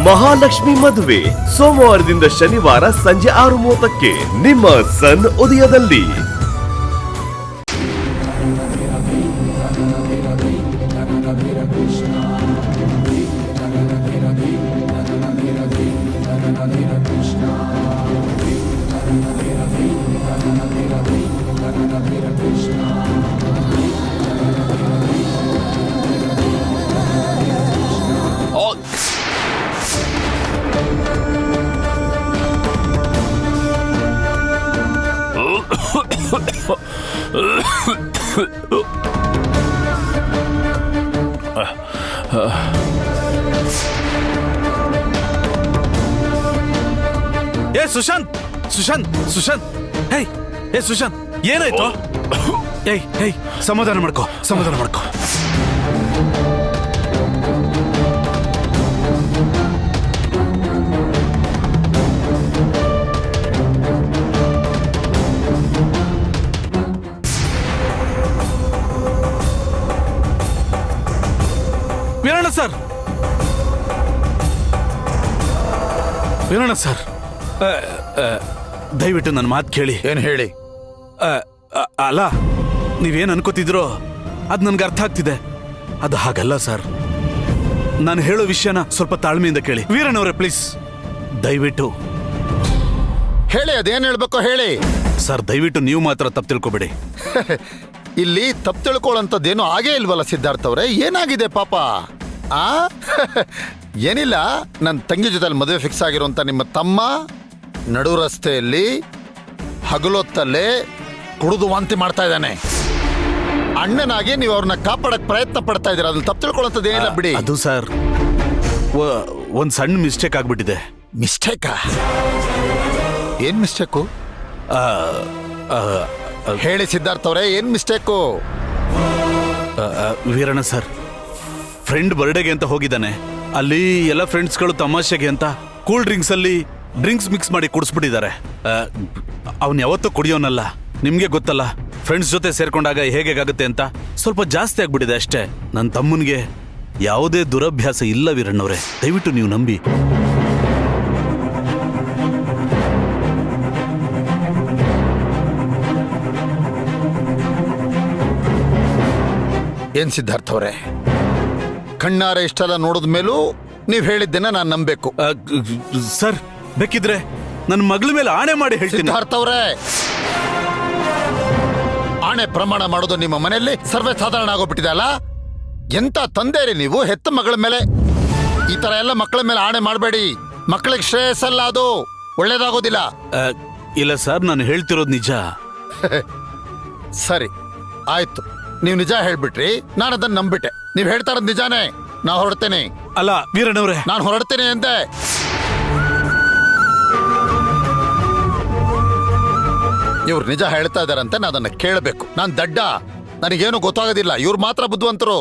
ಮಹಾಲಕ್ಷ್ಮಿ ಮದುವೆ ಸೋಮವಾರದಿಂದ ಶನಿವಾರ ಸಂಜೆ 6:30ಕ್ಕೆ ನಿಮ್ಮ ಸನ್ ಉದಯದಲ್ಲಿ. ಏ ಸುಶಾಂತ್ ಸುಶಾಂತ್ ಸುಶಾಂತ್ ಹೇ ಏ ಸುಶಾಂತ್ ಏನಾಯ್ತು? ಏಯ್ ಏಯ್ ಸಮಾಧಾನ ಮಾಡ್ಕೋ ಸಮಾಧಾನ ಮಾಡ್ಕೋ. ವೀರಣ್ಣ ಸರ್ ವೀರಣ್ಣ ಸರ್ ದಯವಿಟ್ಟು ನನ್ನ ಮಾತು ಕೇಳಿ. ಏನ್ ಹೇಳಿ? ಅಲ್ಲ ನೀವೇನ್ ಅನ್ಕೋತಿದ್ರೋ ಅದು ನನ್ಗೆ ಅರ್ಥ ಆಗ್ತಿದೆ. ಅದು ಹಾಗಲ್ಲ ಸರ್. ನಾನು ಹೇಳೋ ವಿಷಯನ ಸ್ವಲ್ಪ ತಾಳ್ಮೆಯಿಂದ ಕೇಳಿ. ವೀರಣ್ಣವ್ರೆ ಪ್ಲೀಸ್ ದಯವಿಟ್ಟು ಹೇಳಿ, ಅದೇನ್ ಹೇಳ್ಬೇಕೋ ಹೇಳಿ. ಸರ್ ದಯವಿಟ್ಟು ನೀವು ಮಾತ್ರ ತಪ್ಪು ತಿಳ್ಕೊಬೇಡಿ. ಇಲ್ಲಿ ತಪ್ಪು ತಿಳ್ಕೊಳ್ಳೋಂಥದ್ದೇನು ಆಗೇ ಇಲ್ವಲ್ಲ ಸಿದ್ಧಾರ್ಥ ಅವ್ರೆ? ಏನಾಗಿದೆ ಪಾಪ? ಏನಿಲ್ಲ, ನನ್ನ ತಂಗಿ ಜೊತೆ ಮದುವೆ ಫಿಕ್ಸ್ ಆಗಿರುವಂತ ನಿಮ್ಮ ತಮ್ಮ ನಡು ರಸ್ತೆಯಲ್ಲಿ ಹಗಲೊತ್ತಲ್ಲೇ ಕುಡಿದು ವಾಂತಿ ಮಾಡ್ತಾ ಇದ್ದಾನೆ. ಅಣ್ಣನಾಗಿ ನೀವು ಅವ್ರನ್ನ ಕಾಪಾಡಕ್ ಪ್ರಯತ್ನ ಪಡ್ತಾ ಇದ್ದೀರಾ. ಅದನ್ನ ತಪ್ಪು ತಿಳ್ಕೊಳ್ಳೋಂಥದ್ದು ಏನಿಲ್ಲ ಬಿಡಿ. ಅದು ಸರ್ ಒಂದ್ ಸಣ್ಣ ಮಿಸ್ಟೇಕ್ ಆಗ್ಬಿಟ್ಟಿದೆ. ಮಿಸ್ಟೇಕಾ? ಏನ್ ಮಿಸ್ಟೇಕು ಹೇಳಿ ಸಿದ್ಧಾರ್ಥ ಅವ್ರೆ, ಏನ್ ಮಿಸ್ಟೇಕು? ವೀರಣ್ಣ ಸರ್ ಫ್ರೆಂಡ್ ಬರ್ಡೇಗೆ ಅಂತ ಹೋಗಿದ್ದಾನೆ. ಅಲ್ಲಿ ಎಲ್ಲ ಫ್ರೆಂಡ್ಸ್ಗಳು ತಮಾಷೆಗೆ ಅಂತ ಕೂಲ್ ಡ್ರಿಂಕ್ಸ್ ಅಲ್ಲಿ ಡ್ರಿಂಕ್ಸ್ ಮಿಕ್ಸ್ ಮಾಡಿ ಕುಡಿಸ್ಬಿಟ್ಟಿದ್ದಾರೆ. ಅವನ್ ಯಾವತ್ತೂ ಕುಡಿಯೋನಲ್ಲ, ನಿಮ್ಗೆ ಗೊತ್ತಲ್ಲ ಫ್ರೆಂಡ್ಸ್ ಜೊತೆ ಸೇರ್ಕೊಂಡಾಗ ಹೇಗಾಗುತ್ತೆ ಅಂತ. ಸ್ವಲ್ಪ ಜಾಸ್ತಿ ಆಗ್ಬಿಟ್ಟಿದೆ ಅಷ್ಟೇ. ನನ್ನ ತಮ್ಮನಿಗೆ ಯಾವುದೇ ದುರಭ್ಯಾಸ ಇಲ್ಲ ವೀರಣ್ಣವ್ರೆ, ದಯವಿಟ್ಟು ನೀವು ನಂಬಿ. ಏನ್ ಸಿದ್ಧಾರ್ಥ ಅವರೇ, ಕಣ್ಣಾರೆ ಇಷ್ಟೆಲ್ಲ ನೋಡಿದ ಮೇಲೂ ನೀವ್ ಹೇಳಿದ್ದನ್ನ ನಾನು ನಂಬೇಕು? ಸರ್ ಬೇಕಿದ್ರೆ ನನ್ನ ಮಗಳ ಮೇಲೆ ಆಣೆ ಮಾಡಿ ಹೇಳ್ತೀನಿ. ಸಿದ್ಧಾರ್ಥ ಅವರೇ, ಆಣೆ ಪ್ರಮಾಣ ಮಾಡೋದು ನಿಮ್ಮ ಮನೆಯಲ್ಲಿ ಸರ್ವೇ ಸಾಧಾರಣ ಆಗೋಗ್ಬಿಟ್ಟಿದೆ ಅಲ್ಲ? ಎಂತ ತಂದೆ ರೀ ನೀವು? ಹೆತ್ತ ಮಗಳ ಮೇಲೆ ಈ ತರ ಎಲ್ಲ ಮಕ್ಕಳ ಮೇಲೆ ಆಣೆ ಮಾಡಬೇಡಿ. ಮಕ್ಕಳಿಗೆ ಶ್ರೇಯಸ್ಸಲ್ಲ, ಅದು ಒಳ್ಳೇದಾಗೋದಿಲ್ಲ. ಇಲ್ಲ ಸರ್, ನಾನು ಹೇಳ್ತಿರೋದು ನಿಜ. ಸರಿ ಆಯ್ತು, ನೀವು ನಿಜ ಹೇಳ್ಬಿಟ್ರಿ, ನಾನು ಅದನ್ನ ನಂಬಿಟ್ಟೆ. ನೀವ್ ಹೇಳ್ತಾ ಇರೋದು ನಿಜಾನೇ, ನಾ ಹೊರಡ್ತೇನೆ. ಅಲ್ಲ ವೀರಣ್ಣವ್ರೆ, ನಾನು ಹೊರಡ್ತೇನೆ ಅಂದೆ. ಇವ್ರು ನಿಜ ಹೇಳ್ತಾ ಇದಾರಂತೆ, ನಾನು ಅದನ್ನ ಕೇಳಬೇಕು. ನಾನ್ ದಡ್ಡ, ನನಗೇನು ಗೊತ್ತಾಗೋದಿಲ್ಲ. ಇವ್ರು ಮಾತ್ರ ಬುದ್ಧಿವಂತರು.